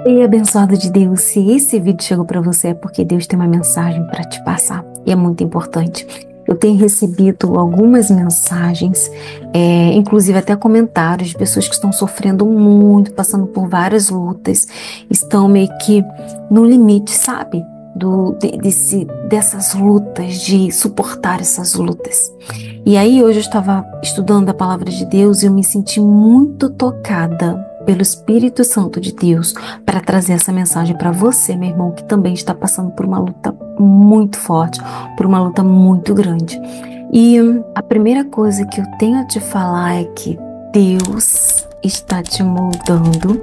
E abençoado de Deus, se esse vídeo chegou para você é porque Deus tem uma mensagem para te passar e é muito importante. Eu tenho recebido algumas mensagens, inclusive até comentários de pessoas que estão sofrendo muito, passando por várias lutas, estão meio que no limite, sabe? Dessas lutas, de suportar essas lutas. E aí hoje eu estava estudando a palavra de Deus e eu me senti muito tocada pelo Espírito Santo de Deus para trazer essa mensagem para você, meu irmão, que também está passando por uma luta muito forte, por uma luta muito grande. E a primeira coisa que eu tenho a te falar é que Deus está te moldando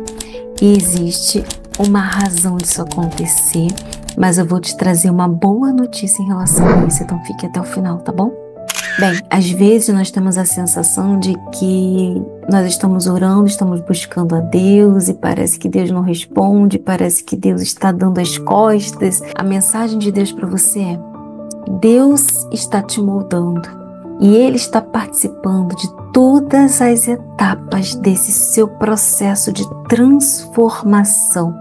e existe uma razão disso acontecer, mas eu vou te trazer uma boa notícia em relação a isso, então fique até o final, tá bom? Bem, às vezes nós temos a sensação de que nós estamos orando, estamos buscando a Deus e parece que Deus não responde, parece que Deus está dando as costas. A mensagem de Deus para você é: Deus está te moldando e Ele está participando de todas as etapas desse seu processo de transformação.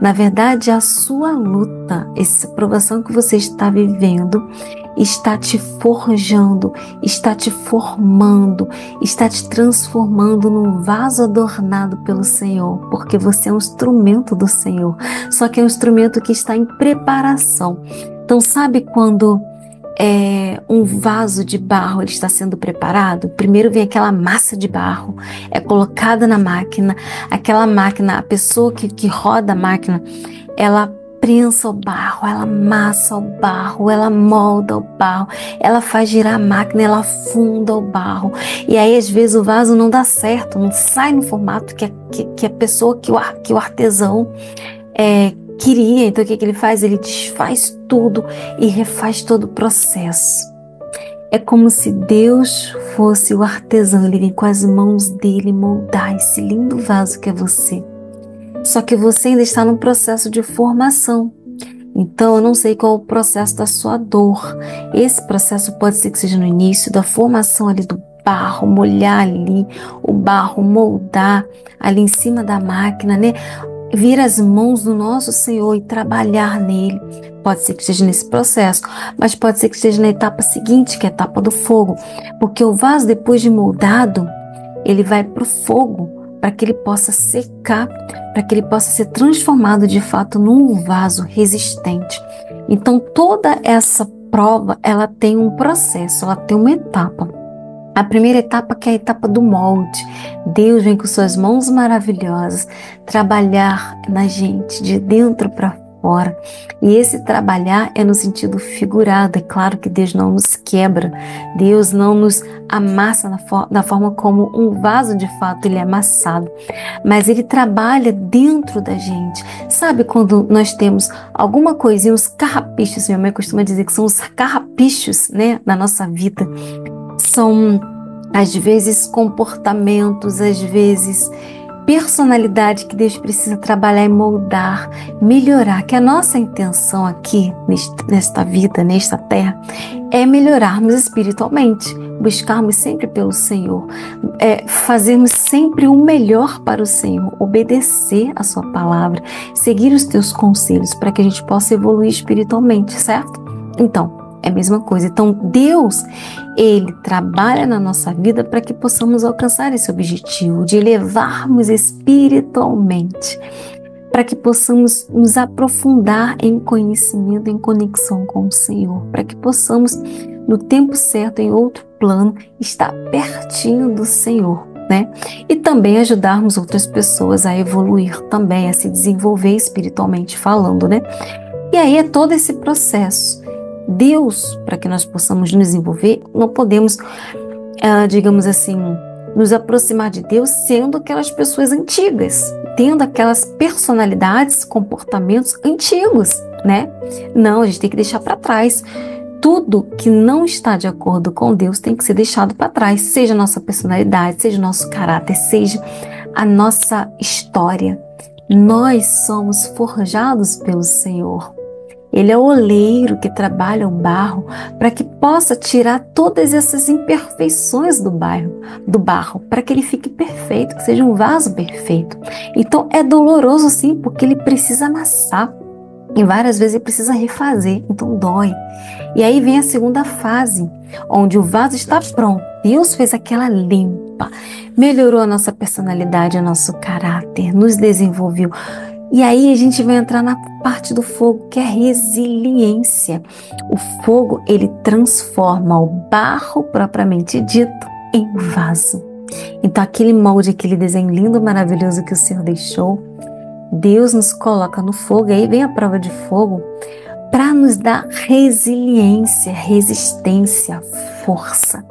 Na verdade, a sua luta, essa provação que você está vivendo, está te forjando, está te formando, está te transformando num vaso adornado pelo Senhor, porque você é um instrumento do Senhor, só que é um instrumento que está em preparação. Então, sabe quando um vaso de barro ele está sendo preparado? Primeiro vem aquela massa de barro, é colocada na máquina, aquela máquina, a pessoa que roda a máquina, ela prensa o barro, ela amassa o barro, ela molda o barro, ela faz girar a máquina, ela afunda o barro. E aí às vezes o vaso não dá certo, não sai no formato que a pessoa, que o artesão queria. Então o que ele faz? Ele desfaz tudo e refaz todo o processo. É como se Deus fosse o artesão, ele vem com as mãos dele moldar esse lindo vaso que é você. Só que você ainda está no processo de formação. Então, eu não sei qual é o processo da sua dor. Esse processo pode ser que seja no início da formação ali do barro, molhar ali o barro, moldar ali em cima da máquina, né? Vir as mãos do nosso Senhor e trabalhar nele. Pode ser que esteja nesse processo, mas pode ser que esteja na etapa seguinte, que é a etapa do fogo. Porque o vaso, depois de moldado, ele vai para o fogo, para que ele possa secar, para que ele possa ser transformado de fato num vaso resistente. Então toda essa prova, ela tem um processo, ela tem uma etapa. A primeira etapa, que é a etapa do molde. Deus vem com suas mãos maravilhosas trabalhar na gente, de dentro para fora. E esse trabalhar é no sentido figurado. É claro que Deus não nos quebra, Deus não nos amassa da forma como um vaso de fato ele é amassado, mas ele trabalha dentro da gente. Sabe quando nós temos alguma coisinha, os carrapichos, minha mãe costuma dizer que são os carrapichos, né, na nossa vida. São, às vezes, comportamentos, às vezes, personalidade que Deus precisa trabalhar e moldar, melhorar. Que a nossa intenção aqui, nesta vida, nesta terra, é melhorarmos espiritualmente, buscarmos sempre pelo Senhor, fazermos sempre o melhor para o Senhor, obedecer a sua palavra, seguir os teus conselhos para que a gente possa evoluir espiritualmente, certo? Então, é a mesma coisa. Então, Deus, Ele trabalha na nossa vida para que possamos alcançar esse objetivo de elevarmos espiritualmente, para que possamos nos aprofundar em conhecimento, em conexão com o Senhor, para que possamos, no tempo certo, em outro plano, estar pertinho do Senhor, né? E também ajudarmos outras pessoas a evoluir também, a se desenvolver espiritualmente falando, né? E aí é todo esse processo. Deus, para que nós possamos nos desenvolver, não podemos, digamos assim, nos aproximar de Deus sendo aquelas pessoas antigas, tendo aquelas personalidades, comportamentos antigos, né? Não, a gente tem que deixar para trás. Tudo que não está de acordo com Deus tem que ser deixado para trás, seja a nossa personalidade, seja o nosso caráter, seja a nossa história. Nós somos forjados pelo Senhor. Ele é o oleiro que trabalha o barro para que possa tirar todas essas imperfeições do barro, para que ele fique perfeito, que seja um vaso perfeito. Então é doloroso sim, porque ele precisa amassar e várias vezes ele precisa refazer, então dói. E aí vem a segunda fase, onde o vaso está pronto. Deus fez aquela limpa, melhorou a nossa personalidade, o nosso caráter, nos desenvolveu. E aí a gente vai entrar na parte do fogo, que é a resiliência. O fogo, ele transforma o barro propriamente dito em vaso. Então aquele molde, aquele desenho lindo, maravilhoso que o Senhor deixou, Deus nos coloca no fogo, e aí vem a prova de fogo, para nos dar resiliência, resistência, força,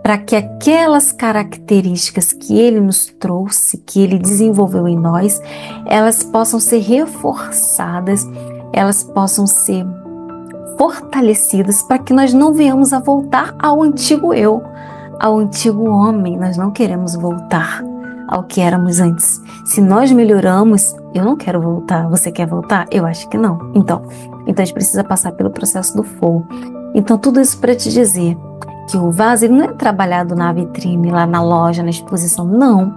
para que aquelas características que Ele nos trouxe, que Ele desenvolveu em nós, elas possam ser reforçadas, elas possam ser fortalecidas, para que nós não venhamos a voltar ao antigo eu, ao antigo homem. Nós não queremos voltar ao que éramos antes. Se nós melhoramos, eu não quero voltar. Você quer voltar? Eu acho que não. Então a gente precisa passar pelo processo do fogo. Então tudo isso para te dizer que o vaso, ele não é trabalhado na vitrine, lá na loja, na exposição, não.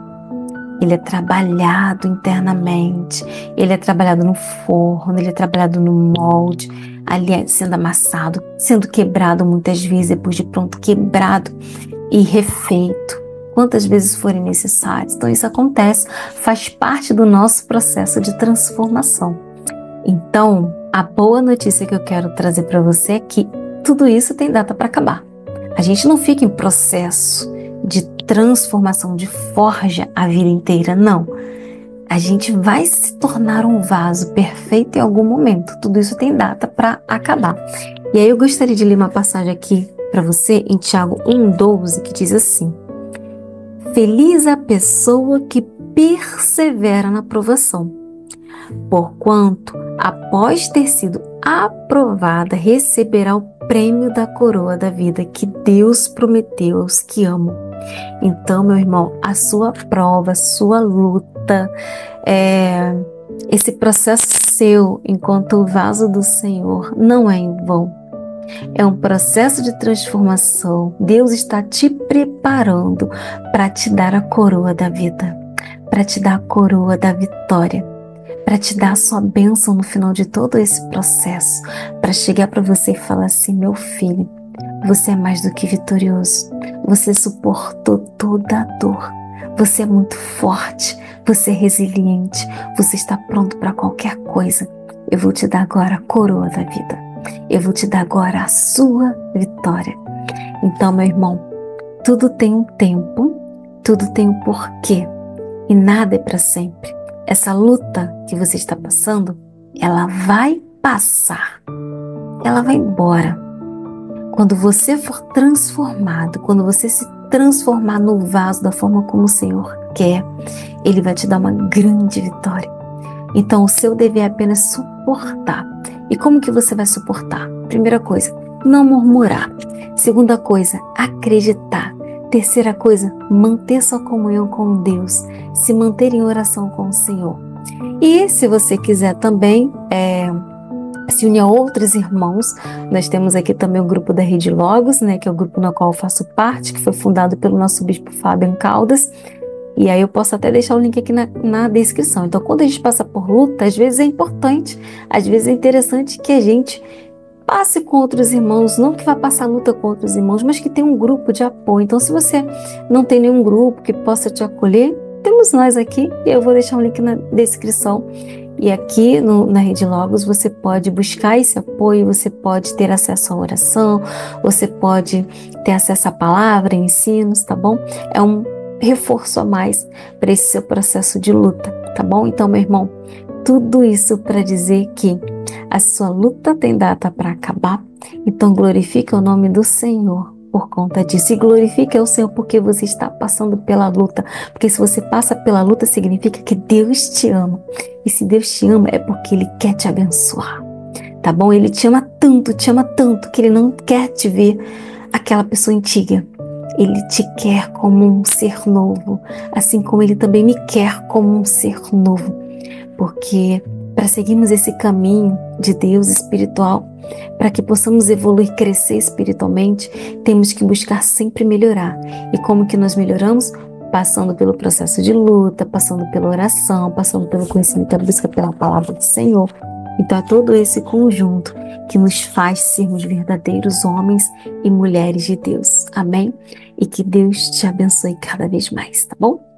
Ele é trabalhado internamente, ele é trabalhado no forno, ele é trabalhado no molde, ali sendo amassado, sendo quebrado muitas vezes, depois de pronto, quebrado e refeito, quantas vezes forem necessárias. Então isso acontece, faz parte do nosso processo de transformação. Então, a boa notícia que eu quero trazer para você é que tudo isso tem data para acabar. A gente não fica em processo de transformação, de forja a vida inteira, não. A gente vai se tornar um vaso perfeito em algum momento. Tudo isso tem data para acabar. E aí eu gostaria de ler uma passagem aqui para você em Tiago 1,12, que diz assim: Feliz a pessoa que persevera na provação, porquanto, após ter sido aprovada, receberá o prêmio da coroa da vida que Deus prometeu aos que amam. Então, meu irmão, a sua prova, a sua luta, esse processo seu enquanto vaso do Senhor não é em vão. É um processo de transformação. Deus está te preparando para te dar a coroa da vida, para te dar a coroa da vitória, para te dar a sua bênção no final de todo esse processo, para chegar para você e falar assim: meu filho, você é mais do que vitorioso, você suportou toda a dor, você é muito forte, você é resiliente, você está pronto para qualquer coisa. Eu vou te dar agora a coroa da vida, eu vou te dar agora a sua vitória. Então, meu irmão, tudo tem um tempo, tudo tem um porquê, e nada é para sempre. Essa luta que você está passando, ela vai passar, ela vai embora. Quando você for transformado, quando você se transformar no vaso da forma como o Senhor quer, Ele vai te dar uma grande vitória. Então o seu dever é apenas suportar. E como que você vai suportar? Primeira coisa, não murmurar. Segunda coisa, acreditar. Terceira coisa, manter sua comunhão com Deus, se manter em oração com o Senhor. E se você quiser também se unir a outros irmãos, nós temos aqui também o grupo da Rede Logos, né, que é o grupo no qual eu faço parte, que foi fundado pelo nosso bispo Fábio Caldas. E aí eu posso até deixar o link aqui na descrição. Então, quando a gente passa por luta, às vezes é importante, às vezes é interessante que a gente passe com outros irmãos, não que vá passar luta com outros irmãos, mas que tenha um grupo de apoio. Então, se você não tem nenhum grupo que possa te acolher, temos nós aqui, e eu vou deixar um link na descrição. E aqui na Rede Logos você pode buscar esse apoio, você pode ter acesso à oração, você pode ter acesso à palavra, ensinos, tá bom? É um reforço a mais para esse seu processo de luta, tá bom? Então, meu irmão, tudo isso para dizer que a sua luta tem data para acabar, então glorifique o nome do Senhor por conta disso, e glorifique o Senhor porque você está passando pela luta, porque se você passa pela luta significa que Deus te ama, e se Deus te ama é porque Ele quer te abençoar, tá bom? Ele te ama tanto que Ele não quer te ver aquela pessoa antiga. Ele te quer como um ser novo, assim como Ele também me quer como um ser novo, porque para seguirmos esse caminho de Deus espiritual, para que possamos evoluir, crescer espiritualmente, temos que buscar sempre melhorar. E como que nós melhoramos? Passando pelo processo de luta, passando pela oração, passando pelo conhecimento, a busca pela palavra do Senhor. Então é todo esse conjunto que nos faz sermos verdadeiros homens e mulheres de Deus. Amém? E que Deus te abençoe cada vez mais, tá bom?